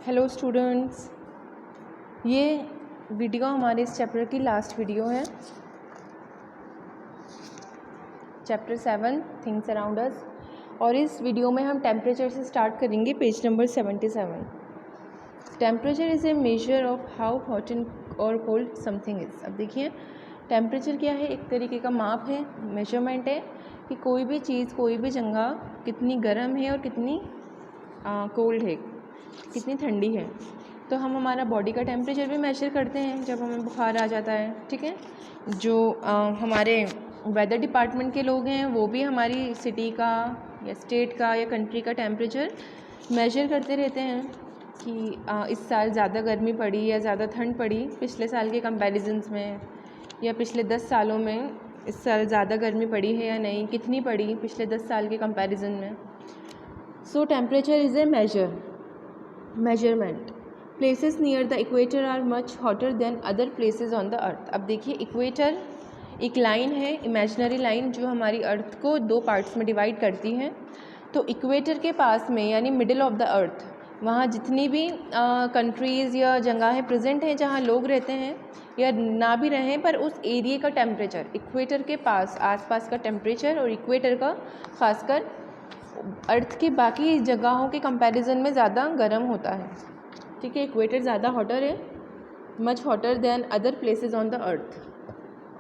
Hello students, ये video हमारे इस चैप्टर की लास्ट वीडियो है। चैप्टर 7 थिंग्स अराउंड अस, और इस वीडियो में हम टेम्परेचर से स्टार्ट करेंगे। Page number 77। Temperature is a measure of how hot and और कोल्ड समथिंग इज़। अब देखिए, टेम्परेचर क्या है? एक तरीके का माप है, मेजरमेंट है कि कोई भी चीज़, कोई भी जगह कितनी गर्म है और कितनी कोल्ड है, कितनी ठंडी है। तो हम हमारा बॉडी का टेम्परेचर भी मेजर करते हैं जब हमें बुखार आ जाता है, ठीक है। जो हमारे वेदर डिपार्टमेंट के लोग हैं वो भी हमारी सिटी का या स्टेट का या कंट्री का टेम्परेचर मेजर करते रहते हैं कि इस साल ज़्यादा गर्मी पड़ी या ज़्यादा ठंड पड़ी पिछले साल के कंपैरिजन्स में, या पिछले 10 सालों में इस साल ज़्यादा गर्मी पड़ी है या नहीं, कितनी पड़ी पिछले 10 साल के कंपैरिजन में। सो temperature is a measurement. Places near the equator are much hotter than other places on the earth. अब देखिए, इक्वेटर एक लाइन है, इमेजिनरी लाइन, जो हमारी अर्थ को दो पार्ट्स में डिवाइड करती है। तो इक्वेटर के पास में, यानी मिडिल ऑफ द अर्थ, वहाँ जितनी भी कंट्रीज़ या जगहें प्रेजेंट हैं जहाँ लोग रहते हैं या ना भी रहें, पर उस एरिया का टेम्परेचर, इक्वेटर के पास आसपास का टेम्परेचर और इक्वेटर का खासकर अर्थ की बाकी जगहों के कंपैरिजन में ज़्यादा गर्म होता है, ठीक है। इक्वेटर ज़्यादा हॉटर है, much hotter than other places on the earth.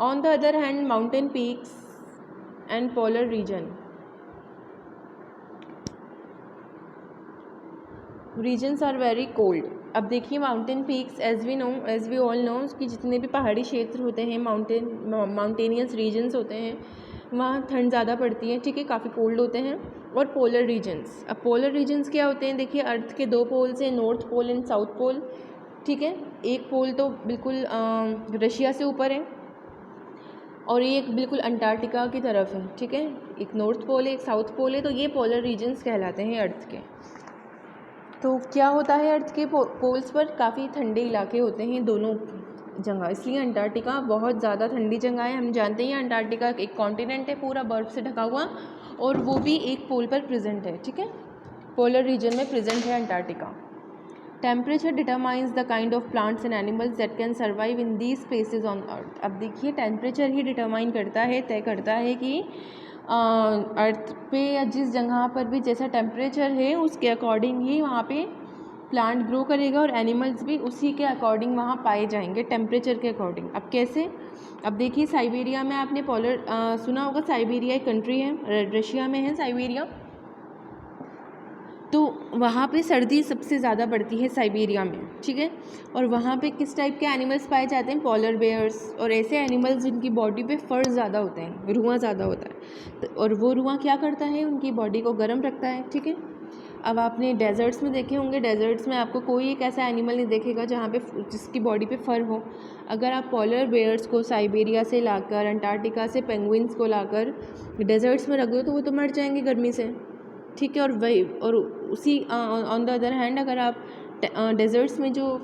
On the other hand, mountain peaks and polar regions are very cold. अब देखिए, mountain peaks, as we all know कि जितने भी पहाड़ी क्षेत्र होते हैं, माउंटेनियस रीजन्स होते हैं, वहाँ ठंड ज़्यादा पड़ती है, ठीक है, काफ़ी कोल्ड होते हैं। और पोलर रीजन्स, अब पोलर रीजन्स क्या होते हैं? देखिए, अर्थ के दो पोल्स हैं, north pole and south pole, ठीक है। एक पोल तो बिल्कुल रशिया से ऊपर है और एक बिल्कुल अंटार्कटिका की तरफ है, ठीक है। एक नॉर्थ पोल है, एक साउथ पोल है। तो ये पोलर रीजन्स कहलाते हैं अर्थ के। तो क्या होता है, अर्थ के पोल्स पर काफ़ी ठंडे इलाके होते हैं दोनों जगह, इसलिए अंटार्कटिका बहुत ज़्यादा ठंडी जगह है। हम जानते हैं अंटार्कटिका एक कॉन्टिनेंट है, पूरा बर्फ़ से ढका हुआ, और वो भी एक पोल पर प्रेजेंट है, ठीक है। पोलर रीजन में प्रेजेंट है Antarctica. Temperature determines the kind of plants and animals that can survive in these spaces on earth. अब देखिए, टेम्परेचर ही डिटरमाइन करता है, तय करता है कि अर्थ पे या जिस जगह पर भी जैसा टेम्परेचर है उसके अकॉर्डिंग ही वहाँ पे प्लांट ग्रो करेगा और एनिमल्स भी उसी के अकॉर्डिंग वहाँ पाए जाएंगे, टेम्परेचर के अकॉर्डिंग। अब कैसे? अब देखिए, साइबेरिया में आपने पोलर सुना होगा, साइबेरिया एक कंट्री है, रशिया में है साइबेरिया। तो वहाँ पे सर्दी सबसे ज़्यादा पड़ती है साइबेरिया में, ठीक है। और वहाँ पे किस टाइप के एनिमल्स पाए जाते हैं? पोलर बेयर्स, और ऐसे एनिमल्स जिनकी बॉडी पे फर ज़्यादा होते हैं, रुआं ज़्यादा होता है। और वो रुआं क्या करता है? उनकी बॉडी को गर्म रखता है, ठीक है। अब आपने डेजर्ट्स में देखे होंगे, डेजर्ट्स में आपको कोई एक ऐसा एनिमल नहीं देखेगा जहाँ पे जिसकी बॉडी पे फर हो। अगर आप पोलर बेयर्स को साइबेरिया से लाकर, अंटार्कटिका से पेंगुइन्स को लाकर डेजर्ट्स में रख दो तो वो तो मर जाएंगे गर्मी से, ठीक है। और वही, और उसी ऑन द अदर हैंड, अगर आप डेजर्ट्स में जो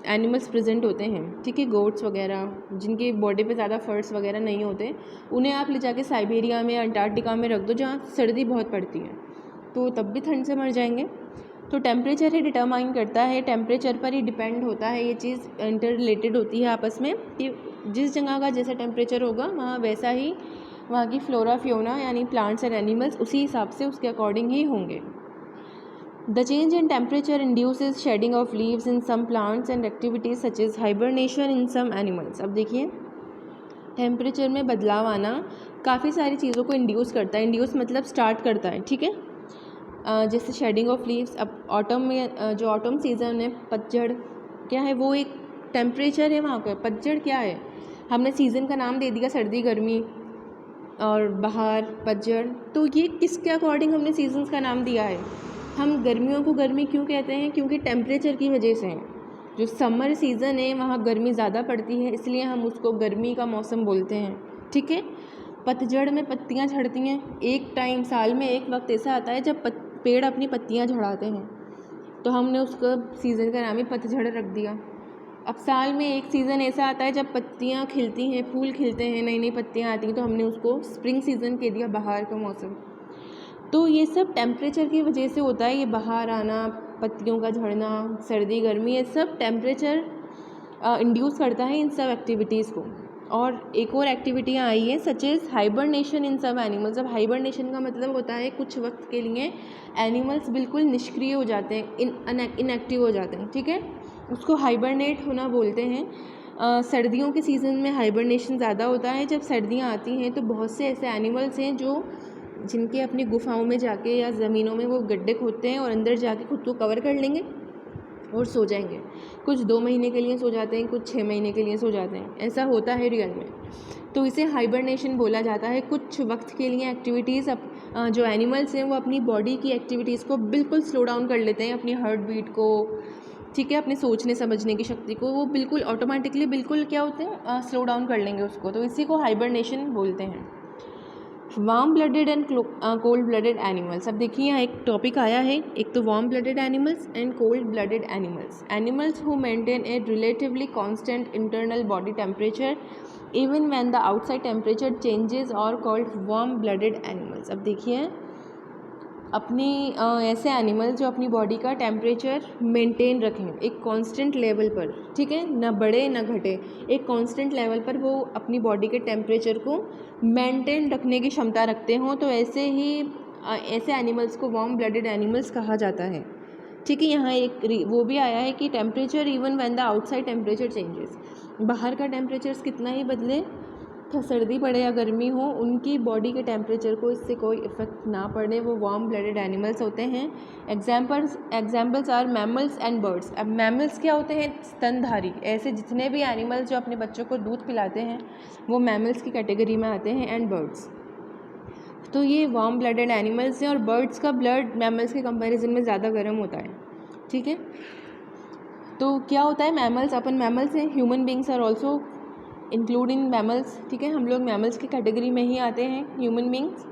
एनिमल्स प्रेजेंट होते हैं, ठीक है, गोट्स वगैरह, जिनके बॉडी पे ज़्यादा फर्स वगैरह नहीं होते, उन्हें आप ले जाके साइबेरिया में, अंटार्कटिका में रख दो जहाँ सर्दी बहुत पड़ती है, तो तब भी ठंड से मर जाएंगे। तो टेम्परेचर ही डिटरमाइन करता है, टेम्परेचर पर ही डिपेंड होता है, ये चीज़ इंटर रिलेटेड होती है आपस में, कि जिस जगह का जैसा टेम्परेचर होगा वहाँ वैसा ही वहाँ की फ्लोरा फ्योना यानी प्लांट्स एंड एनिमल्स उसी हिसाब से उसके अकॉर्डिंग ही होंगे। The change in temperature induces shedding of leaves in some plants and activities such as hibernation in some animals. अब देखिए, टेम्परेचर में बदलाव आना काफ़ी सारी चीज़ों को इंड्यूस करता है। इंड्यूस मतलब स्टार्ट करता है, ठीक है। जैसे शेडिंग ऑफ लीव्स, अब ऑटम में जो ऑटम सीज़न है, पतझड़ क्या है? वो एक टेम्परेचर है वहाँ का। पतझड़ क्या है? हमने सीज़न का नाम दे दिया, सर्दी, गर्मी और बहार, पतझड़। तो ये किसके अकॉर्डिंग हमने सीजन्स का नाम दिया है? हम गर्मियों को गर्मी क्यों कहते हैं? क्योंकि टेम्परेचर की वजह से है। जो समर सीज़न है वहाँ गर्मी ज़्यादा पड़ती है, इसलिए हम उसको गर्मी का मौसम बोलते हैं, ठीक है। पतझड़ में पत्तियाँ झड़ती हैं, एक टाइम साल में एक वक्त ऐसा आता है जब पेड़ अपनी पत्तियाँ झड़ाते हैं, तो हमने उसका सीज़न का नाम ही पतझड़ रख दिया। अब साल में एक सीज़न ऐसा आता है जब पत्तियाँ खिलती हैं, फूल खिलते हैं, नई नई पत्तियाँ आती हैं, तो हमने उसको स्प्रिंग सीज़न कह दिया, बहार का मौसम। तो ये सब टेम्परेचर की वजह से होता है, ये बहार आना, पत्तियों का झड़ना, सर्दी गर्मी, ये सब टेम्परेचर इंड्यूस करता है इन सब एक्टिविटीज़ को। और एक और एक्टिविटियाँ आई हैं सच एज हाइबरनेशन इन सब एनिमल्स। अब हाइबरनेशन का मतलब होता है कुछ वक्त के लिए एनिमल्स बिल्कुल निष्क्रिय हो जाते हैं, इनएक्टिव हो जाते हैं, ठीक है, उसको हाइबरनेट होना बोलते हैं। सर्दियों के सीज़न में हाइबरनेशन ज़्यादा होता है। जब सर्दियाँ आती हैं तो बहुत से ऐसे एनिमल्स हैं जिनके अपनी गुफाओं में जाके या ज़मीनों में वो गड्ढे खोदते हैं और अंदर जाके खुद को कवर कर लेंगे और सो जाएंगे। कुछ 2 महीने के लिए सो जाते हैं, कुछ 6 महीने के लिए सो जाते हैं, ऐसा होता है रियल में। तो इसे हाइबरनेशन बोला जाता है। कुछ वक्त के लिए एक्टिविटीज़ जो एनिमल्स हैं वो अपनी बॉडी की एक्टिविटीज़ को बिल्कुल स्लो डाउन कर लेते हैं, अपनी हार्ट बीट को, ठीक है, अपने सोचने समझने की शक्ति को, वो बिल्कुल ऑटोमेटिकली बिल्कुल क्या होते हैं, स्लो डाउन कर लेंगे उसको। तो इसी को हाइबरनेशन बोलते हैं। Warm blooded and cold blooded animals. अब देखिए यहाँ एक टॉपिक आया है, एक तो warm blooded animals and cold blooded animals. Animals who maintain a relatively constant internal body temperature even when the outside temperature changes are called warm blooded animals. अब देखिए अपनी ऐसे एनिमल जो अपनी बॉडी का टेम्परेचर मेंटेन रखें एक constant level पर, ठीक है, ना बढ़े ना घटे, एक कांस्टेंट लेवल पर वो अपनी बॉडी के टेम्परेचर को मेंटेन रखने की क्षमता रखते हों, तो ऐसे एनिमल्स को वार्म ब्लडेड एनिमल्स कहा जाता है, ठीक है। यहाँ एक वो भी आया है कि temperature even when the outside temperature changes, बाहर का टेम्परेचर कितना ही बदले, सर्दी पड़े या गर्मी हो, उनकी बॉडी के टेम्परेचर को इससे कोई इफ़ेक्ट ना पड़े, वो वार्म ब्लडेड एनिमल्स होते हैं। Examples are mammals and birds. अब मैमल्स क्या होते हैं, स्तनधारी। ऐसे जितने भी एनिमल्स जो अपने बच्चों को दूध पिलाते हैं वो मैमल्स की कैटेगरी में आते हैं। एंड बर्ड्स, तो ये वार्म ब्लडेड एनिमल्स हैं। और बर्ड्स का ब्लड मैमल्स के कंपैरिजन में ज़्यादा गर्म होता है, ठीक है। तो क्या होता है, मैमल्स, अपन मैमल्स हैं, human beings are also including mammals, ठीक है, हम लोग मैमल्स की कैटेगरी में ही आते हैं, ह्यूमन बींग्स।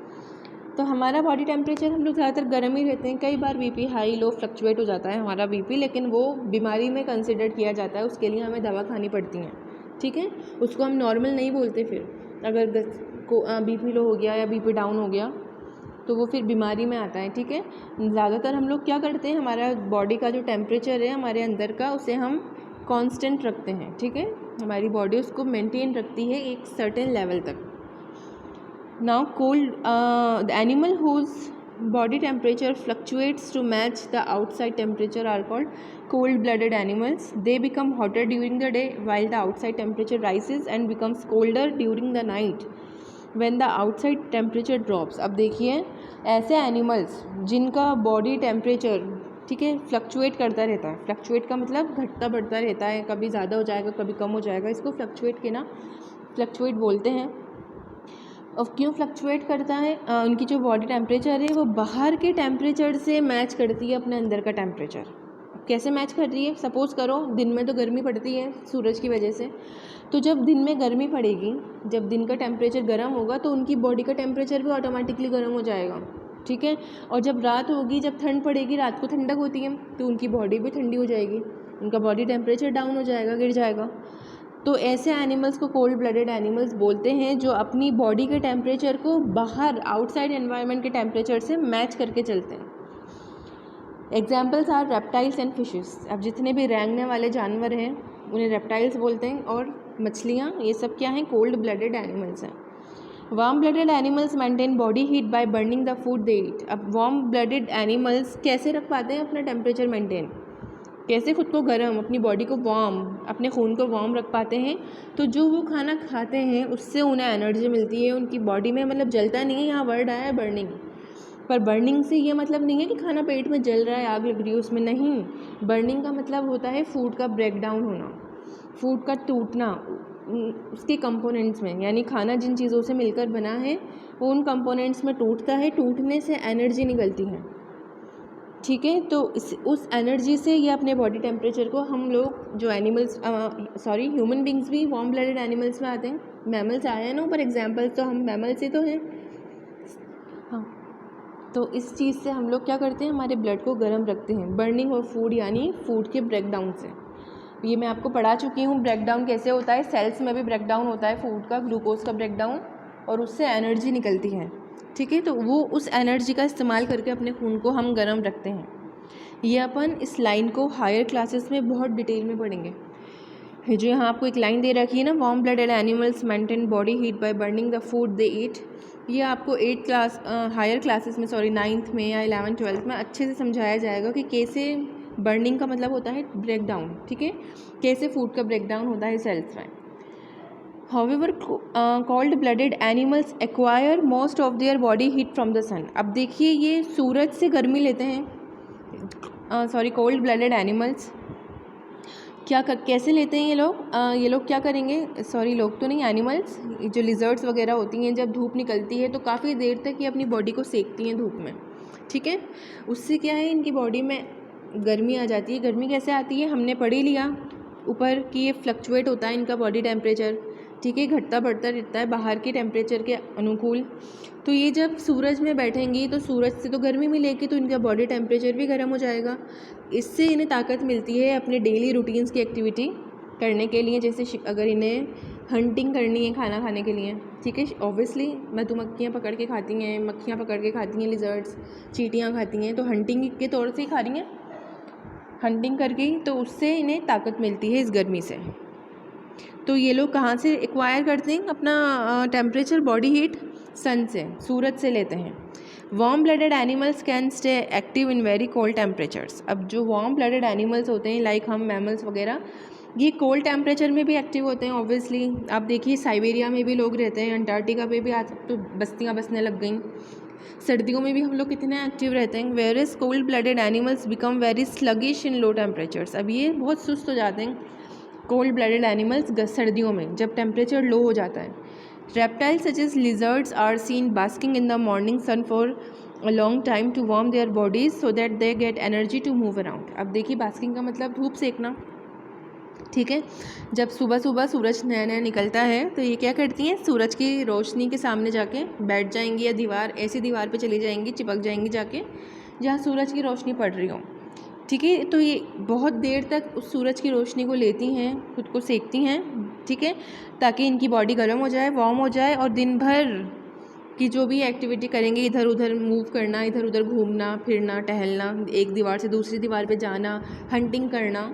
तो हमारा बॉडी टेम्परेचर, हम लोग ज़्यादातर गर्म ही रहते हैं। कई बार बीपी हाई लो फ्लक्चुएट हो जाता है हमारा बीपी, लेकिन वो बीमारी में कंसिडर किया जाता है, उसके लिए हमें दवा खानी पड़ती है, ठीक है, उसको हम नॉर्मल नहीं बोलते। फिर अगर बीपी लो हो गया या बीपी डाउन हो गया तो वो फिर बीमारी में आता है, ठीक है। ज़्यादातर हम लोग क्या करते हैं, हमारा बॉडी का जो टेम्परेचर है हमारे अंदर का, उसे हम कांस्टेंट रखते हैं, ठीक है, हमारी बॉडी उसको मेंटेन रखती है एक सर्टेन लेवल तक। Now cold, the animal whose body temperature fluctuates to match the outside temperature are called cold blooded animals. They become hotter during the day while the outside temperature rises and becomes colder during the night when the outside temperature drops. अब देखिए ऐसे animals जिनका body temperature, ठीक है, fluctuate करता रहता है, fluctuate का मतलब घटता बढ़ता रहता है, कभी ज़्यादा हो जाएगा कभी कम हो जाएगा, इसको फ्लक्चुएट बोलते हैं। और क्यों फ्लक्चुएट करता है, उनकी जो बॉडी टेम्परेचर है वो बाहर के टेम्परेचर से मैच करती है अपने अंदर का टेम्परेचर। कैसे मैच कर रही है, सपोज़ करो दिन में तो गर्मी पड़ती है सूरज की वजह से, तो जब दिन में गर्मी पड़ेगी, जब दिन का टेम्परेचर गर्म होगा तो उनकी बॉडी का टेम्परेचर भी ऑटोमेटिकली गर्म हो जाएगा, ठीक है। और जब रात होगी, जब ठंड पड़ेगी, रात को ठंडक होती है तो उनकी बॉडी भी ठंडी हो जाएगी, उनका बॉडी टेम्परेचर डाउन हो जाएगा, गिर जाएगा। तो ऐसे एनिमल्स को कोल्ड ब्लडेड एनिमल्स बोलते हैं जो अपनी बॉडी के टेम्परेचर को बाहर आउटसाइड एनवायरनमेंट के टेम्परेचर से मैच करके चलते हैं। Examples are reptiles and fishes. अब जितने भी रेंगने वाले जानवर हैं उन्हें रेप्टाइल्स बोलते हैं, और मछलियाँ, ये सब क्या हैं, कोल्ड ब्लडेड एनिमल्स हैं। Warm blooded animals maintain body heat by burning the food they eat. अब वार्म ब्लडेड एनिमल्स कैसे रख पाते हैं अपना टेम्परेचर मेंटेन, कैसे खुद को गर्म, अपनी बॉडी को वार्म, अपने खून को वार्म रख पाते हैं, तो जो वो खाना खाते हैं उससे उन्हें एनर्जी मिलती है उनकी बॉडी में। मतलब जलता नहीं है, यहाँ वर्ड आया है बर्निंग, पर बर्निंग से ये मतलब नहीं है कि खाना पेट में जल रहा है, आग लग रही है उसमें, नहीं। बर्निंग का मतलब होता है फूड का ब्रेक डाउन होना, फूड का टूटना उसके कंपोनेंट्स में, यानी खाना जिन चीज़ों से मिलकर बना है वो उन कंपोनेंट्स में टूटता है, टूटने से एनर्जी निकलती है, ठीक है। तो उस एनर्जी से ये अपने बॉडी टेम्परेचर को, हम लोग जो एनिमल्स, ह्यूमन बींग्स भी वार्म ब्लडेड एनिमल्स में आते हैं। मैमल्स आए हैं ना ऊपर एग्जाम्पल, तो हम मैमल्स ही तो हैं, हाँ। तो इस चीज़ से हम लोग क्या करते हैं, हमारे ब्लड को गर्म रखते हैं, बर्निंग ऑफ फूड यानी फूड के ब्रेक डाउन से। ये मैं आपको पढ़ा चुकी हूँ ब्रेक डाउन कैसे होता है, सेल्स में भी ब्रेक डाउन होता है फूड का, ग्लूकोज का ब्रेक डाउन, और उससे एनर्जी निकलती है, ठीक है। तो वो उस एनर्जी का इस्तेमाल करके अपने खून को हम गर्म रखते हैं। ये अपन इस लाइन को हायर क्लासेस में बहुत डिटेल में पढ़ेंगे। ये जो यहाँ आपको एक लाइन दे रखी है ना, warm blooded animals maintain body heat by burning the food they eat, ये आपको हायर क्लासेस में, सॉरी 9th में या 11th 12th में अच्छे से समझाया जाएगा कि कैसे बर्निंग का मतलब होता है ब्रेक डाउन, ठीक है, कैसे फूड का ब्रेक डाउन होता है सेल्स में। However, cold blooded animals acquire most of their body heat from the sun। अब देखिए ये सूरज से गर्मी लेते हैं, कोल्ड ब्लडेड एनिमल्स कैसे लेते हैं ये लोग क्या करेंगे, लोग तो नहीं, एनिमल्स जो लिजर्ड्स वगैरह होती हैं, जब धूप निकलती है तो काफ़ी देर तक ये अपनी बॉडी को सेकती हैं धूप में, ठीक है। उससे क्या है, इनकी बॉडी में गर्मी आ जाती है। गर्मी कैसे आती है, हमने पढ़ ही लिया ऊपर कि ये फ्लक्चुएट होता है इनका बॉडी टेम्परेचर, ठीक है, घटता बढ़ता रहता है बाहर के टेम्परेचर के अनुकूल। तो ये जब सूरज में बैठेंगी तो सूरज से तो गर्मी मिलेगी, तो इनका बॉडी टेम्परेचर भी गर्म हो जाएगा। इससे इन्हें ताकत मिलती है अपने डेली रूटीन्स की एक्टिविटी करने के लिए, जैसे अगर इन्हें हंटिंग करनी है खाना खाने के लिए, ठीक है, ऑब्वियसली मधुमक्खियाँ पकड़ के खाती हैं, मक्खियाँ पकड़ के खाती हैं, लिजर्ड्स चींटियाँ खाती हैं, तो हंटिंग के तौर से ही खा रही हैं, हंटिंग करके, तो उससे इन्हें ताकत मिलती है इस गर्मी से। तो ये लोग कहाँ से एक्वायर करते हैं अपना टेम्परेचर, बॉडी हीट? सन से, सूरज से लेते हैं। Warm blooded animals can stay active in very cold temperatures. अब जो वार्म ब्लडेड एनिमल्स होते हैं लाइक हम मैमल्स वगैरह, ये कोल्ड टेम्परेचर में भी एक्टिव होते हैं ऑब्वियसली। आप देखिए साइबेरिया में भी लोग रहते हैं, अंटार्कटिका पे भी आज तो बस्तियाँ बसने लग गई, सर्दियों में भी हम लोग कितने एक्टिव रहते हैं। Various cold blooded animals become very sluggish in low temperatures. अब ये बहुत सुस्त हो जाते हैं कोल्ड ब्लडेड एनिमल्स सर्दियों में, जब टेम्परेचर लो हो जाता है। Reptiles such as lizards are seen basking in the morning sun for a long time to warm their bodies so that they get energy to move around. अब देखिए basking का मतलब धूप सेकना, ठीक है। जब सुबह सुबह सूरज नया नया निकलता है तो ये क्या करती हैं, सूरज की रोशनी के सामने जाके बैठ जाएंगी, या ऐसी दीवार पे चली जाएंगी, चिपक जाएंगी जाके जहाँ सूरज की रोशनी पड़ रही हो, ठीक है। तो ये बहुत देर तक उस सूरज की रोशनी को लेती हैं, खुद को सेकती हैं, ठीक है, ताकि इनकी बॉडी गर्म हो जाए, वार्म हो जाए, और दिन भर की जो भी एक्टिविटी करेंगे, इधर उधर मूव करना, इधर उधर घूमना फिरना, टहलना, एक दीवार से दूसरी दीवार पे जाना, हंटिंग करना,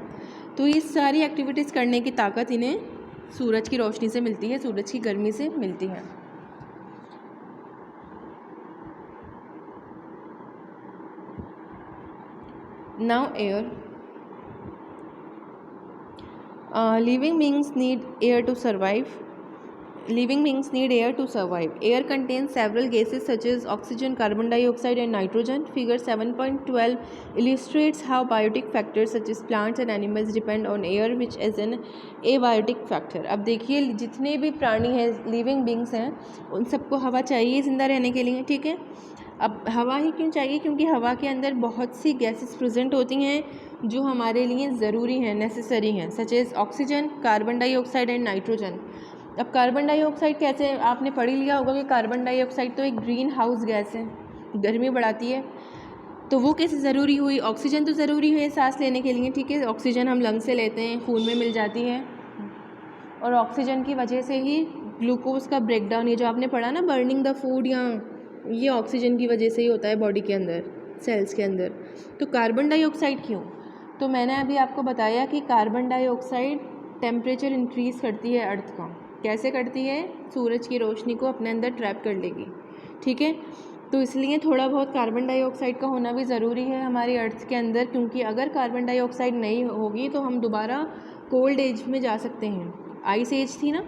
तो ये सारी एक्टिविटीज़ करने की ताकत इन्हें सूरज की रोशनी से मिलती है, सूरज की गर्मी से मिलती है। Now air. Living beings need air to survive. Living beings need air to survive. Air contains several gases such as oxygen, carbon dioxide and nitrogen. Figure 7.12 illustrates how biotic factors such as plants and animals depend on air, which is an abiotic factor. अब देखिए जितने भी प्राणी हैं, living beings हैं, उन सबको हवा चाहिए ज़िंदा रहने के लिए, ठीक है। अब हवा ही क्यों चाहिए, क्योंकि हवा के अंदर बहुत सी गैसेस प्रेजेंट होती हैं जो हमारे लिए ज़रूरी हैं, नेसेसरी हैं, such as oxygen, carbon dioxide and nitrogen. अब कार्बन डाइऑक्साइड कैसे, आपने पढ़ ही लिया होगा कि कार्बन डाइऑक्साइड तो एक ग्रीन हाउस गैस है, गर्मी बढ़ाती है, तो वो कैसे ज़रूरी हुई। ऑक्सीजन तो ज़रूरी है सांस लेने के लिए, ठीक है, ऑक्सीजन हम लंग से लेते हैं, खून में मिल जाती है, और ऑक्सीजन की वजह से ही ग्लूकोज का ब्रेकडाउन, ये जो आपने पढ़ा ना बर्निंग द फूड, ये ऑक्सीजन की वजह से ही होता है बॉडी के अंदर, सेल्स के अंदर। तो कार्बन डाइऑक्साइड क्यों, तो मैंने अभी आपको बताया कि कार्बन डाइऑक्साइड टेम्परेचर इंक्रीज़ करती है अर्थ का। कैसे करती है, सूरज की रोशनी को अपने अंदर ट्रैप कर लेगी, ठीक है। तो इसलिए थोड़ा बहुत कार्बन डाइऑक्साइड का होना भी ज़रूरी है हमारी अर्थ के अंदर, क्योंकि अगर कार्बन डाइऑक्साइड नहीं होगी तो हम दोबारा कोल्ड एज में जा सकते हैं। आइस एज थी ना,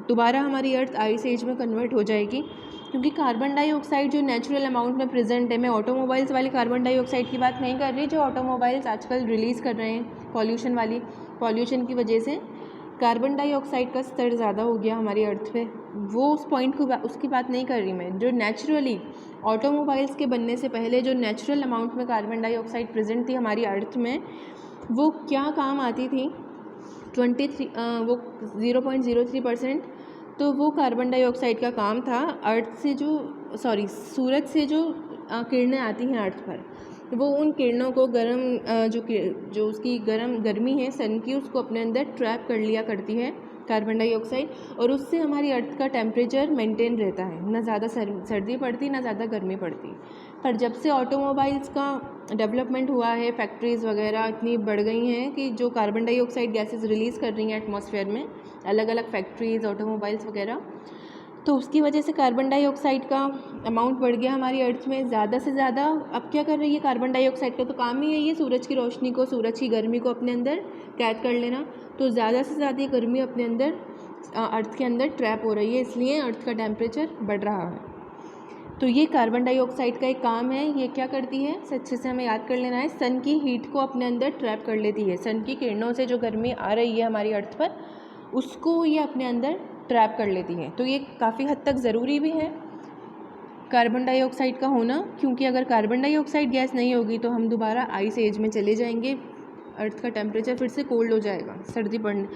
दोबारा हमारी अर्थ आइस एज में कन्वर्ट हो जाएगी, क्योंकि कार्बन डाइऑक्साइड जो नेचुरल अमाउंट में प्रेजेंट है, मैं ऑटोमोबाइल्स वाले कार्बन डाइऑक्साइड की बात नहीं कर रही, जो ऑटोमोबाइल्स आजकल रिलीज़ कर रहे हैं पॉल्यूशन की वजह से कार्बन डाइऑक्साइड का स्तर ज़्यादा हो गया हमारी अर्थ पे, वो उस पॉइंट को उसकी बात नहीं कर रही मैं। जो नेचुरली ऑटोमोबाइल्स के बनने से पहले जो नेचुरल अमाउंट में कार्बन डाइऑक्साइड प्रेजेंट थी हमारी अर्थ में, वो क्या काम आती थी, 0.03%, तो वो कार्बन डाइऑक्साइड का काम था अर्थ से सूरज से जो किरणें आती हैं अर्थ पर, वो उन किरणों को जो उसकी गर्मी है सन की, उसको अपने अंदर ट्रैप कर लिया करती है कार्बन डाइऑक्साइड, और उससे हमारी अर्थ का टेम्परेचर मेंटेन रहता है, ना ज़्यादा सर्दी पड़ती ना ज़्यादा गर्मी पड़ती। पर जब से ऑटोमोबाइल्स का डेवलपमेंट हुआ है, फैक्ट्रीज़ वगैरह इतनी बढ़ गई हैं कि जो कार्बन डाइऑक्साइड गैसेस रिलीज़ कर रही हैं एटमॉस्फेयर में, अलग अलग फैक्ट्रीज़, ऑटोमोबाइल्स वगैरह, तो उसकी वजह से कार्बन डाइऑक्साइड का अमाउंट बढ़ गया हमारी अर्थ में ज़्यादा से ज़्यादा। अब क्या कर रही है कार्बन डाइऑक्साइड का तो काम ही है ये सूरज की रोशनी को, सूरज की गर्मी को अपने अंदर कैद कर लेना। तो ज़्यादा से ज़्यादा ये गर्मी अपने अंदर अर्थ के अंदर ट्रैप हो रही है, इसलिए अर्थ का टेम्परेचर बढ़ रहा है। तो ये कार्बन डाइऑक्साइड का एक काम है, ये क्या करती है, अच्छे से हमें याद कर लेना है, सन की हीट को अपने अंदर ट्रैप कर लेती है। सन की किरणों से जो गर्मी आ रही है हमारी अर्थ पर, उसको ये अपने अंदर ट्रैप कर लेती है। तो ये काफ़ी हद तक ज़रूरी भी है कार्बन डाइऑक्साइड का होना, क्योंकि अगर कार्बन डाइऑक्साइड गैस नहीं होगी तो हम दोबारा आइस एज में चले जाएंगे, अर्थ का टेम्परेचर फिर से कोल्ड हो जाएगा, सर्दी पड़ने,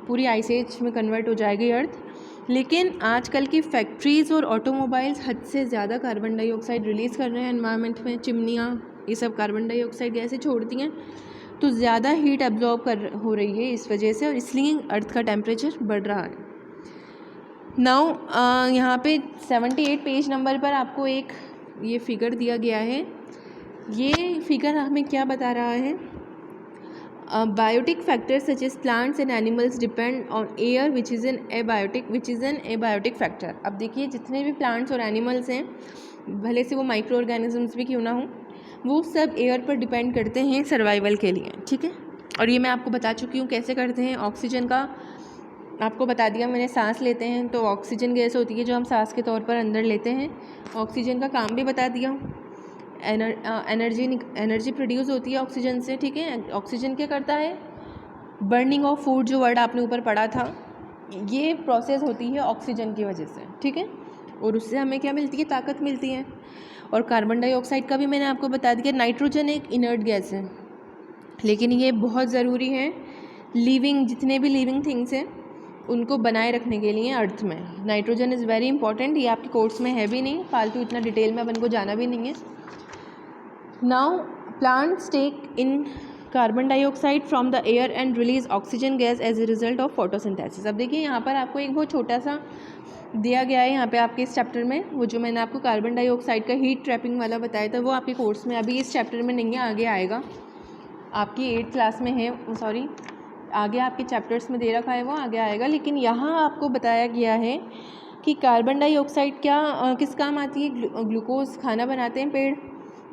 पूरी आइस एज में कन्वर्ट हो जाएगी अर्थ। लेकिन आजकल की फैक्ट्रीज़ और ऑटोमोबाइल्स हद से ज़्यादा कार्बन डाइऑक्साइड रिलीज़ कर रहे हैं एनवायरनमेंट में, चिमनियाँ ये सब कार्बन डाइऑक्साइड गैसें छोड़ती हैं, तो ज़्यादा हीट एब्जॉर्ब हो रही है इस वजह से, और इसलिए अर्थ का टेम्परेचर बढ़ रहा है। नाउ यहाँ पे 78 पेज नंबर पर आपको एक ये फिगर दिया गया है। ये फिगर हमें क्या बता रहा है, biotic factors such as plants and animals depend on air which is an abiotic factor. अब देखिए जितने भी प्लांट्स और एनिमल्स हैं, भले से वो माइक्रो ऑर्गेनिजम्स भी क्यों ना हो, वो सब एयर पर डिपेंड करते हैं सर्वाइवल के लिए, ठीक है। और ये मैं आपको बता चुकी हूँ कैसे करते हैं। ऑक्सीजन का आपको बता दिया मैंने, सांस लेते हैं तो ऑक्सीजन गैस होती है जो हम सांस के तौर पर अंदर लेते हैं। ऑक्सीजन का काम भी बता दिया, एनर्जी प्रोड्यूस होती है ऑक्सीजन से, ठीक है। ऑक्सीजन क्या करता है, बर्निंग ऑफ फूड, जो वर्ड आपने ऊपर पढ़ा था, ये प्रोसेस होती है ऑक्सीजन की वजह से, ठीक है। और उससे हमें क्या मिलती है, ताकत मिलती है। और कार्बन डाइऑक्साइड का भी मैंने आपको बता दिया। नाइट्रोजन एक इनर्ट गैस है, लेकिन ये बहुत ज़रूरी है लिविंग, जितने भी लिविंग थिंग्स हैं उनको बनाए रखने के लिए अर्थ में। नाइट्रोजन इज़ वेरी इंपॉर्टेंट, ये आपके कोर्स में है भी नहीं, फालतू इतना डिटेल में अपन को जाना भी नहीं है। Now plants take in carbon dioxide from the air and release oxygen gas as a result of photosynthesis. अब देखिए यहाँ पर आपको एक बहुत छोटा सा दिया गया है यहाँ पे आपके इस चैप्टर में, वो जो मैंने आपको कार्बन डाइऑक्साइड का हीट ट्रैपिंग वाला बताया था, वो आपके कोर्स में अभी इस चैप्टर में नहीं है, आगे आएगा, आपकी 8th क्लास में है, सॉरी आगे आपके चैप्टर्स में दे रखा है, वो आगे आएगा। लेकिन यहाँ आपको बताया गया है कि कार्बन डाइऑक्साइड क्या किस काम आती है। ग्लूकोज खाना बनाते हैं पेड़,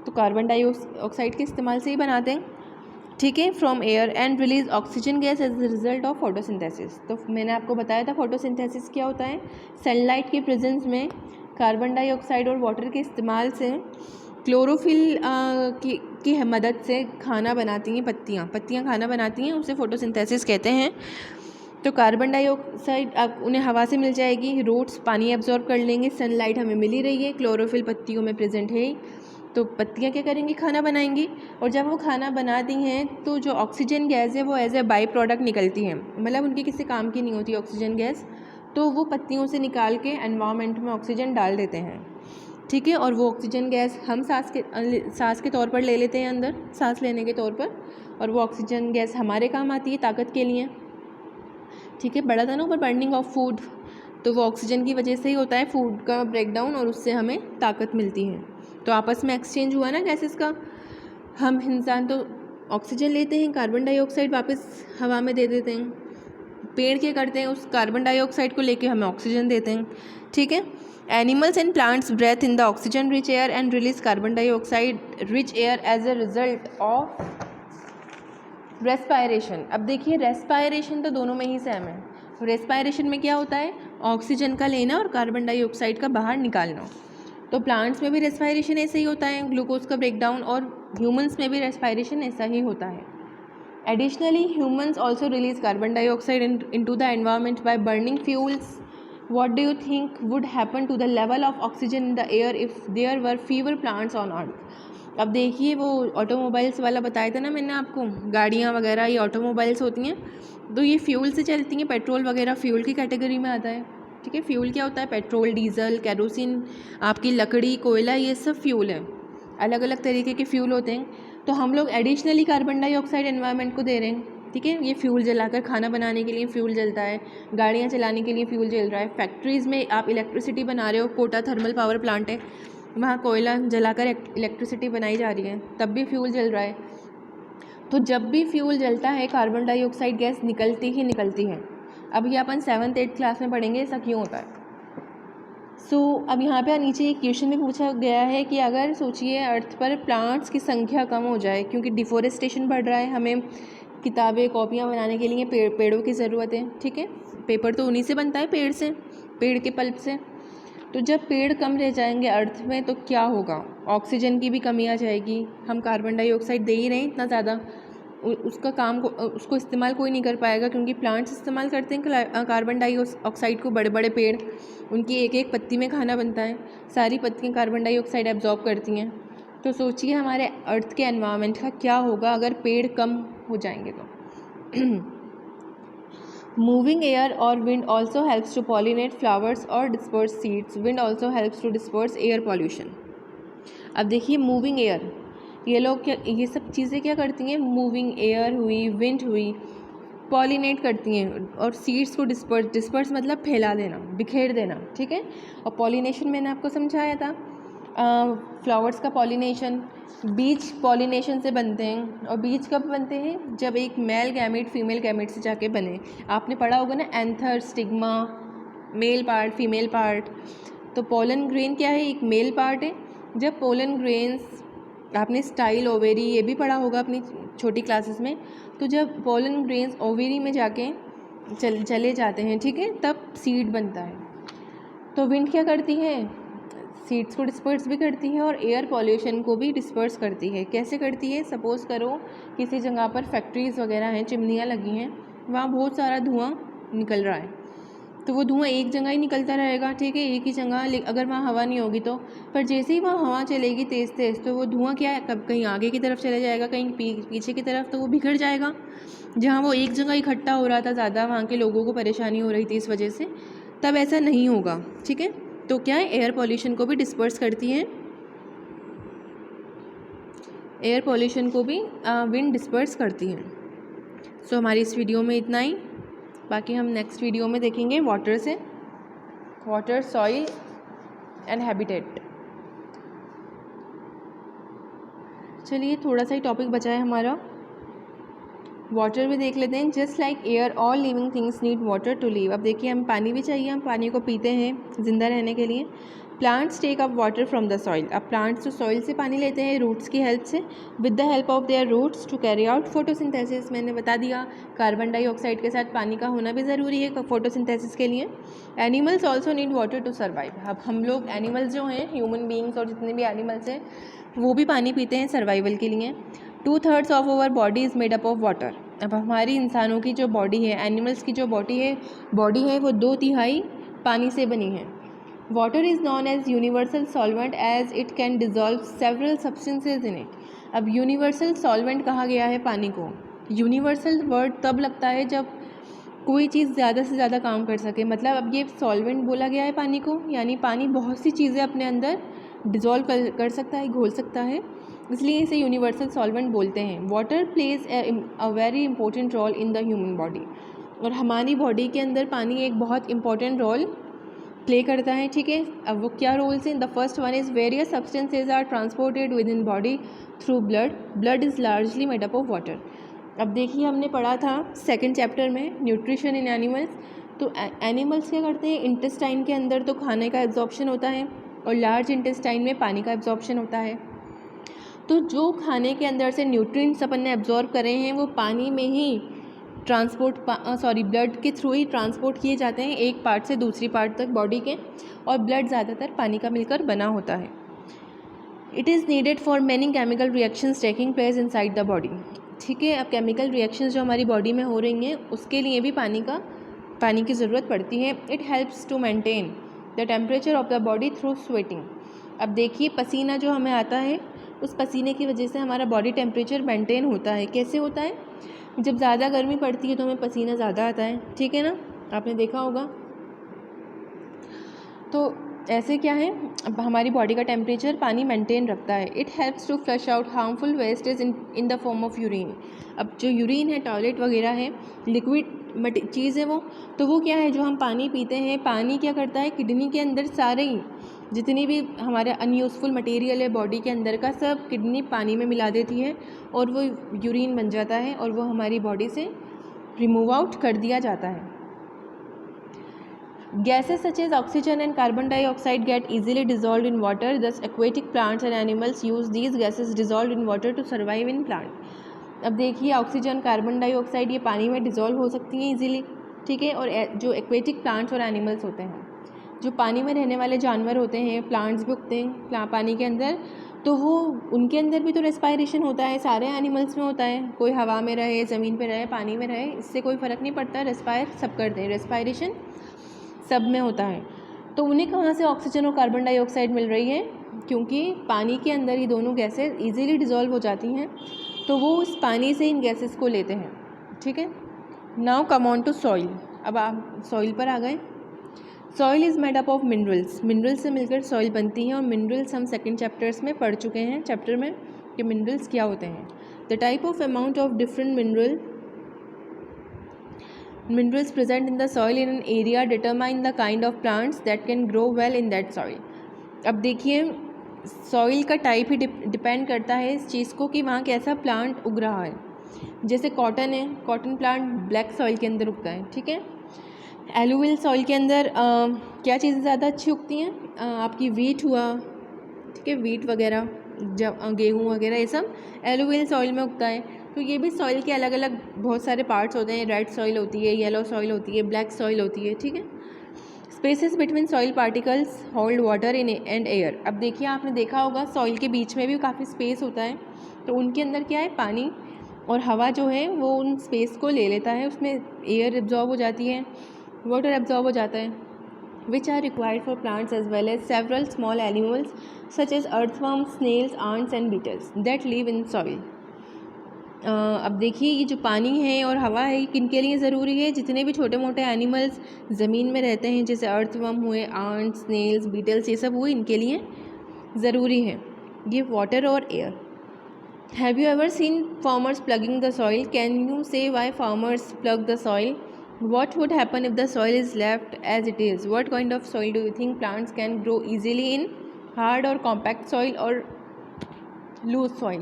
तो कार्बन डाइऑक्साइड के इस्तेमाल से ही बनाते हैं, ठीक है, from air and release oxygen gas as a result of photosynthesis. तो मैंने आपको बताया था फोटोसिंथेसिस क्या होता है, सनलाइट के प्रेजेंस में कार्बन डाइऑक्साइड और वाटर के इस्तेमाल से क्लोरोफिल की मदद से खाना बनाती हैं, पत्तियाँ खाना बनाती हैं, उसे फोटोसिंथेसिस कहते हैं। तो कार्बन डाइऑक्साइड अब उन्हें हवा से मिल जाएगी, रूट्स पानी एब्जॉर्ब कर लेंगे, सनलाइट हमें मिल ही रही है, क्लोरोफिल पत्तियों में प्रेजेंट है ही, तो पत्तियाँ क्या करेंगी, खाना बनाएंगी। और जब वो खाना बनाती हैं तो जो ऑक्सीजन गैस है वो एज ए बाई प्रोडक्ट निकलती है, मतलब उनके किसी काम की नहीं होती ऑक्सीजन गैस, तो वो पत्तियों से निकाल के एनवायरनमेंट में ऑक्सीजन डाल देते हैं, ठीक है। और वो ऑक्सीजन गैस हम सांस के तौर पर ले लेते हैं अंदर, सांस लेने के तौर पर, और वो ऑक्सीजन गैस हमारे काम आती है ताकत के लिए, ठीक है। बड़ा था ना ऊपर बर्निंग ऑफ फूड, तो वो ऑक्सीजन की वजह से ही होता है फूड का ब्रेकडाउन, और उससे हमें ताकत मिलती है। तो आपस में एक्सचेंज हुआ ना गैसेस का, हम इंसान तो ऑक्सीजन लेते हैं, कार्बन डाइऑक्साइड वापस हवा में दे देते हैं, पेड़ क्या करते हैं, उस कार्बन डाइऑक्साइड को लेके हमें ऑक्सीजन देते हैं, ठीक है। Animals and plants breathe in the oxygen rich air and release carbon dioxide rich air as a result of respiration. अब देखिए रेस्पायरेशन तो दोनों में ही सेम है। रेस्पायरेशन में क्या होता है, ऑक्सीजन का लेना और कार्बन डाइऑक्साइड का बाहर निकालना। तो प्लांट्स में भी रेस्पायरेशन ऐसे ही होता है, ग्लूकोज का ब्रेकडाउन, और ह्यूमंस में भी रेस्पायरेशन ऐसा ही होता है। Additionally humans also release carbon dioxide into the environment by burning fuels. What do you think would happen to the level of oxygen in the air if there were fewer plants on earth? अब देखिए वो automobiles वाला बताया था ना मैंने आपको, गाड़ियाँ वगैरह ये ऑटोमोबाइल्स होती हैं, तो ये फ्यूल से चलती हैं, पेट्रोल वगैरह फ्यूल की कैटेगरी में आता है, ठीक है। फ्यूल क्या होता है, पेट्रोल, डीजल, केरोसिन, आपकी लकड़ी, कोयला, ये सब फ्यूल है, अलग अलग तरीके के फ्यूल होते हैं। तो हम लोग एडिशनली कार्बन डाइऑक्साइड एनवायरनमेंट को दे रहे हैं, ठीक है। ये फ्यूल जलाकर खाना बनाने के लिए फ्यूल जलता है, गाड़ियाँ चलाने के लिए फ्यूल जल रहा है, फैक्ट्रीज़ में आप इलेक्ट्रिसिटी बना रहे हो, कोटा थर्मल पावर प्लांट है, वहाँ कोयला जलाकर इलेक्ट्रिसिटी बनाई जा रही है, तब भी फ्यूल जल रहा है। तो जब भी फ्यूल जलता है कार्बन डाइऑक्साइड गैस निकलती ही निकलती है। अब ये अपन 7th-8th क्लास में पढ़ेंगे ऐसा क्यों होता है। अब यहाँ पे नीचे एक क्वेश्चन में पूछा गया है कि अगर सोचिए अर्थ पर प्लांट्स की संख्या कम हो जाए क्योंकि डिफोरेस्टेशन बढ़ रहा है, हमें किताबें कॉपियाँ बनाने के लिए पेड़ों की ज़रूरत है, ठीक है। पेपर तो उन्हीं से बनता है, पेड़ से, पेड़ के पल्प से। तो जब पेड़ कम रह जाएंगे अर्थ में तो क्या होगा, ऑक्सीजन की भी कमी आ जाएगी। हम कार्बन डाइऑक्साइड दे ही रहे हैं इतना ज़्यादा, उसको इस्तेमाल कोई नहीं कर पाएगा क्योंकि प्लांट्स इस्तेमाल करते हैं कार्बन डाइऑक्साइड को। बड़े बड़े पेड़, उनकी एक एक पत्ती में खाना बनता है, सारी पत्तियाँ कार्बन डाइऑक्साइड एब्जॉर्ब करती हैं। तो सोचिए हमारे अर्थ के एनवायरनमेंट का क्या होगा अगर पेड़ कम हो जाएंगे तो। मूविंग एयर और wind also helps to pollinate flowers और disperse seeds. Wind also helps to disperse air pollution. अब देखिए मूविंग एयर, ये सब चीज़ें क्या करती हैं, मूविंग एयर हुई, विंड हुई, पॉलिनेट करती हैं और सीड्स को डिस्पर्स मतलब फैला देना, बिखेर देना, ठीक है। और पॉलिनेशन मैंने आपको समझाया था, फ्लावर्स का पॉलिनेशन, बीज पॉलिनेशन से बनते हैं। और बीज कब बनते हैं, जब एक मेल गैमेट फीमेल गैमेट से जाके बने। आपने पढ़ा होगा ना, anther, stigma, male part, female part. तो पोलन ग्रेन क्या है, एक मेल पार्ट है। जब पोलन ग्रेन्स, आपने स्टाइल ओवेरी ये भी पढ़ा होगा अपनी छोटी क्लासेस में। तो जब पोलन ग्रेन्स ओवेरी में जाके चले जाते हैं, ठीक है, तब सीड बनता है। तो विंड क्या करती है, सीड्स को डिस्पर्स भी करती है और एयर पॉल्यूशन को भी डिस्पर्स करती है। कैसे करती है, सपोज़ करो किसी जगह पर फैक्ट्रीज़ वगैरह हैं, चिमनियाँ लगी हैं, वहाँ बहुत सारा धुआं निकल रहा है, तो वो धुआं एक जगह ही निकलता रहेगा, ठीक है, एक ही जगह, अगर वहाँ हवा नहीं होगी तो। पर जैसे ही वहाँ हवा चलेगी तेज़ तेज़ तो वो धुआं क्या है, कब कहीं आगे की तरफ चले जाएगा, कहीं पीछे की तरफ, तो वो बिखर जाएगा। जहाँ वो एक जगह इकट्ठा हो रहा था ज़्यादा, वहाँ के लोगों को परेशानी हो रही थी इस वजह से, तब ऐसा नहीं होगा, ठीक है। तो क्या है, एयर पॉल्यूशन को भी डिस्पर्स करती हैं, एयर पॉल्यूशन को भी विंड डिस्पर्स करती हैं। सो हमारी इस वीडियो में इतना ही, बाकी हम नेक्स्ट वीडियो में देखेंगे वाटर से, वाटर, सॉइल एंड हैबिटेट। चलिए थोड़ा सा ही टॉपिक बचा है हमारा, वाटर भी देख लेते हैं। Just like air all living things need water to live. अब देखिए हम पानी भी चाहिए, हम पानी को पीते हैं ज़िंदा रहने के लिए। Plants take up water from the soil. अब प्लांट्स तो सॉइल से पानी लेते हैं रूट्स की हेल्प से, with the help of their roots to carry out photosynthesis. मैंने बता दिया कार्बन डाइऑक्साइड के साथ पानी का होना भी ज़रूरी है फोटोसिंथेसिस के लिए। Animals also need water to survive. अब हम लोग एनिमल्स जो हैं, ह्यूमन बींग्स और जितने भी एनिमल्स हैं, वो भी पानी पीते हैं सर्वाइवल के लिए। 2/3 of our body is made up of water. अब हमारी इंसानों की जो बॉडी है, एनिमल्स की जो बॉडी है वो 2/3 पानी से बनी है। Water is known as universal solvent as it can dissolve several substances in it. अब यूनिवर्सल सॉल्वेंट कहा गया है पानी को। यूनिवर्सल वर्ड तब लगता है जब कोई चीज़ ज़्यादा से ज़्यादा काम कर सके, मतलब अब ये सॉल्वेंट बोला गया है पानी को, यानी पानी बहुत सी चीज़ें अपने अंदर डिज़ोल्व कर सकता है, घोल सकता है, इसलिए इसे यूनिवर्सल सॉल्वेंट बोलते हैं। Water plays a very important role in the human body. और हमारी बॉडी के अंदर पानी एक बहुत इंपॉर्टेंट रोल प्ले करता है, ठीक है। अब वो क्या रोल्स हैं, the first one is various substances are transported within body through blood. Blood is largely made up of water. अब देखिए हमने पढ़ा था 2nd चैप्टर में न्यूट्रिशन इन एनिमल्स। तो एनिमल्स क्या करते हैं, इंटेस्टाइन के अंदर तो खाने का एब्जॉर्प्शन होता है और लार्ज इंटेस्टाइन में पानी का एब्जॉर्प्शन होता है। तो जो खाने के अंदर से न्यूट्रिएंट्स अपन ने एब्जॉर्ब करे हैं वो पानी में ही ब्लड के थ्रू ही ट्रांसपोर्ट किए जाते हैं एक पार्ट से दूसरी पार्ट तक बॉडी के, और ब्लड ज़्यादातर पानी का मिलकर बना होता है। It is needed for many chemical reactions taking place inside the body, ठीक है। अब केमिकल रिएक्शंस जो हमारी बॉडी में हो रही हैं उसके लिए भी पानी की ज़रूरत पड़ती है। It helps to maintain the temperature of the body through sweating. अब देखिए पसीना जो हमें आता है, उस पसीने की वजह से हमारा बॉडी टेम्परेचर मेंटेन होता है। कैसे होता है, जब ज़्यादा गर्मी पड़ती है तो हमें पसीना ज़्यादा आता है, ठीक है ना, आपने देखा होगा। तो ऐसे क्या है, अब हमारी बॉडी का टेम्परेचर पानी मेंटेन रखता है। It helps to flush out harmful wastage in the form of urine. अब जो यूरिन है, टॉयलेट वगैरह है, लिक्विड चीज़ है वो, तो वो क्या है, जो हम पानी पीते हैं, पानी क्या करता है, किडनी के अंदर सारे ही जितनी भी हमारे अनयूज़फुल मटेरियल है बॉडी के अंदर का, सब किडनी पानी में मिला देती है और वो यूरिन बन जाता है और वो हमारी बॉडी से रिमूव आउट कर दिया जाता है। Gases such as oxygen and carbon dioxide get easily dissolved in water. Thus, aquatic plants and animals use these gases dissolved in water to survive in plant. अब देखिए, ऑक्सीजन, कार्बन डाइऑक्साइड ये पानी में dissolve हो सकती हैं easily, ठीक है। और जो एक्वेटिक प्लांट्स और एनिमल्स होते हैं, जो पानी में रहने वाले जानवर होते हैं, प्लांट्स भी उगते हैं पानी के अंदर, तो वो उनके अंदर भी तो रेस्पायरेशन होता है, सारे एनिमल्स में होता है। कोई हवा में रहे, ज़मीन पे रहे, पानी में रहे, इससे कोई फ़र्क नहीं पड़ता, रेस्पायर सब करते हैं, रेस्पायरेशन सब में होता है। तो उन्हें कहाँ से ऑक्सीजन और कार्बन डाइऑक्साइड मिल रही है, क्योंकि पानी के अंदर ये दोनों गैसेस इजीली डिज़ोल्व हो जाती हैं, तो वो उस पानी से इन गैसेस को लेते हैं, ठीक है। Now come on to soil. अब आप सॉइल पर आ गए। Soil is made up of minerals. Minerals से मिलकर सॉइल बनती है और मिनरल्स हम सेकेंड चैप्टर्स में पढ़ चुके हैं, चैप्टर में, कि मिनरल्स क्या होते हैं। The type of amount of different minerals present in the soil in an area determine the kind of plants that can grow well in that soil. अब देखिए, सॉइल का टाइप ही डिपेंड करता है इस चीज़ को कि वहाँ कैसा प्लांट उग रहा है। जैसे कॉटन है, कॉटन प्लांट ब्लैक सॉइल के अंदर उगता है, ठीक है। एलुवियल सॉइल के अंदर क्या चीज़ें ज़्यादा अच्छी उगती हैं, आपकी वीट हुआ, ठीक है, वीट वगैरह, जब गेहूँ वगैरह, ये सब एलुवियल सॉइल में उगता है। तो ये भी सॉइल के अलग अलग बहुत सारे पार्ट्स होते हैं। रेड सॉइल होती है, येलो सॉइल होती है, ब्लैक सॉइल होती है, ठीक है। Spaces between soil particles hold water in and air. अब देखिए, आपने देखा होगा सॉइल के बीच में भी काफ़ी स्पेस होता है, तो उनके अंदर क्या है, पानी और हवा जो है वो उन स्पेस को ले लेता है, उसमें एयर एब्जॉर्ब हो जाती है, वाटर एब्जॉर्ब हो जाता है, which are required for plants as well as several small animals such as earthworms, snails, ants and beetles that live in soil. अब देखिए, ये जो पानी है और हवा है, ये किन के लिए ज़रूरी है। जितने भी छोटे मोटे एनिमल्स ज़मीन में रहते हैं, जैसे अर्थवर्म हुए, आंट, स्नेल्स, बीटल्स, ये सब हुए, इनके लिए ज़रूरी है ये वाटर और air. Have you ever seen farmers ploughing the soil? Can you say why farmers plough the soil? What would happen if the soil is left as it is? What kind of soil do you think plants can grow easily in? Hard or compact soil or loose soil?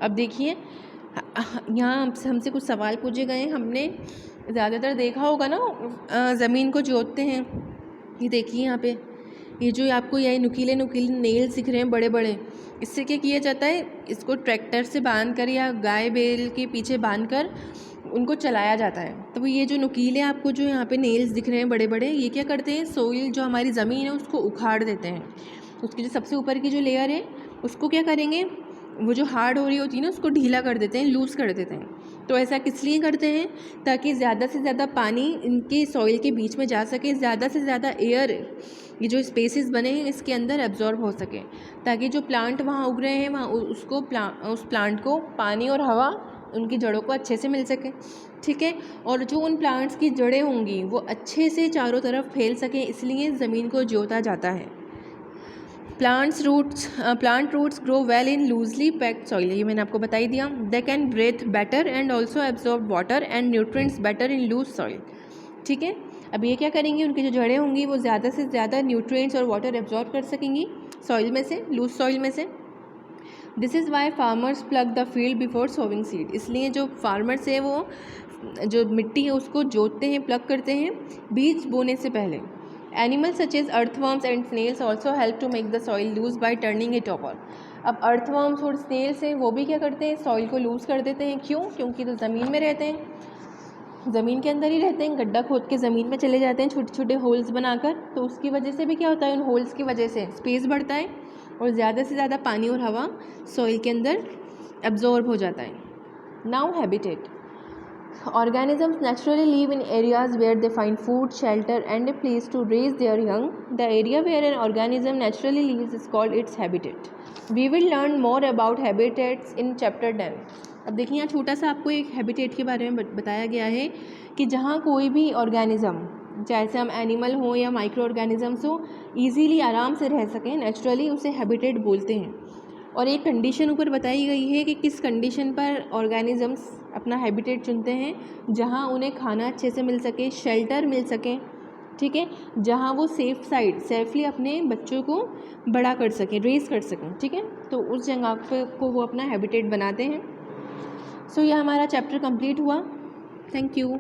अब देखिए, यहाँ हमसे कुछ सवाल पूछे गए हैं। हमने ज़्यादातर देखा होगा ना, ज़मीन को जोतते हैं। ये देखिए यहाँ पे, ये जो आपको यही नुकीले नुकीले नेल्स दिख रहे हैं बड़े बड़े, इससे क्या किया जाता है, इसको ट्रैक्टर से बांध कर या गाय बैल के पीछे बांध कर उनको चलाया जाता है। तो ये जो नुकीले आपको जो यहाँ पे नेल्स दिख रहे हैं बड़े बड़े, ये क्या करते हैं, सोइल जो हमारी ज़मीन है उसको उखाड़ देते हैं। उसकी जो सबसे ऊपर की जो लेयर है उसको क्या करेंगे, वो जो हार्ड हो रही होती है ना, उसको ढीला कर देते हैं, लूज़ कर देते हैं। तो ऐसा किस लिए करते हैं, ताकि ज़्यादा से ज़्यादा पानी इनके सॉइल के बीच में जा सके, ज़्यादा से ज़्यादा एयर, ये जो स्पेसेस बने हैं इसके अंदर एब्जॉर्ब हो सके, ताकि जो प्लांट वहाँ उग रहे हैं वहाँ उस प्लांट को पानी और हवा उनकी जड़ों को अच्छे से मिल सके, ठीक है। और जो उन प्लांट्स की जड़ें होंगी वो अच्छे से चारों तरफ फैल सकें, इसलिए ज़मीन को जोता जाता है। Plant roots grow well in loosely packed soil, ये मैंने आपको बता ही दिया। They can breathe better and also absorb water and nutrients better in loose soil, ठीक है। अब ये क्या करेंगी, उनकी जो जड़ें होंगी वो ज़्यादा से ज़्यादा न्यूट्रिएंट्स और वाटर एब्जॉर्ब कर सकेंगी सॉइल में से, लूज सॉइल में से। This is why farmers plough the field before sowing seed, इसलिए जो फार्मर्स है वो जो मिट्टी है उसको जोतते हैं, प्लग करते हैं बीज बोने से पहले। Animals such as earthworms and snails also help to make the soil loose by turning it over. अब अर्थवर्म्स और स्नेल्स हैं वो भी क्या करते हैं, सॉइल को लूज़ कर देते हैं। क्यों? क्योंकि तो ज़मीन में रहते हैं, ज़मीन के अंदर ही रहते हैं, गड्ढा खोद के ज़मीन में चले जाते हैं छोटे छोटे होल्स बनाकर। तो उसकी वजह से भी क्या होता है, उन होल्स की वजह से स्पेस बढ़ता है और ज़्यादा से ज़्यादा पानी और हवा सॉइल के अंदर एब्जॉर्ब हो जाता है। Now habitat. Organisms naturally live in areas where they find food, shelter and a place to raise their young. The area where an organism naturally lives is called its habitat. We will learn more about habitats in chapter 10. अब देखिए, यहाँ छोटा सा आपको एक habitat के बारे में बताया गया है कि जहाँ कोई भी ऑर्गेनिज्म जैसे हम एनिमल हो या माइक्रो ऑर्गेनिजम्स हो, ईजीली आराम से रह सकें नेचुरली, उसे हैबिटेट बोलते हैं। और एक कंडीशन ऊपर बताई गई है कि किस कंडीशन पर ऑर्गेनिजम्स अपना हैबिटेट चुनते हैं, जहाँ उन्हें खाना अच्छे से मिल सके, शेल्टर मिल सके, ठीक है, जहाँ वो सेफली अपने बच्चों को बड़ा कर सकें, रेज़ कर सकें, ठीक है, तो उस जगह पे को वो अपना हैबिटेट बनाते हैं। सो यह हमारा चैप्टर कंप्लीट हुआ। Thank you.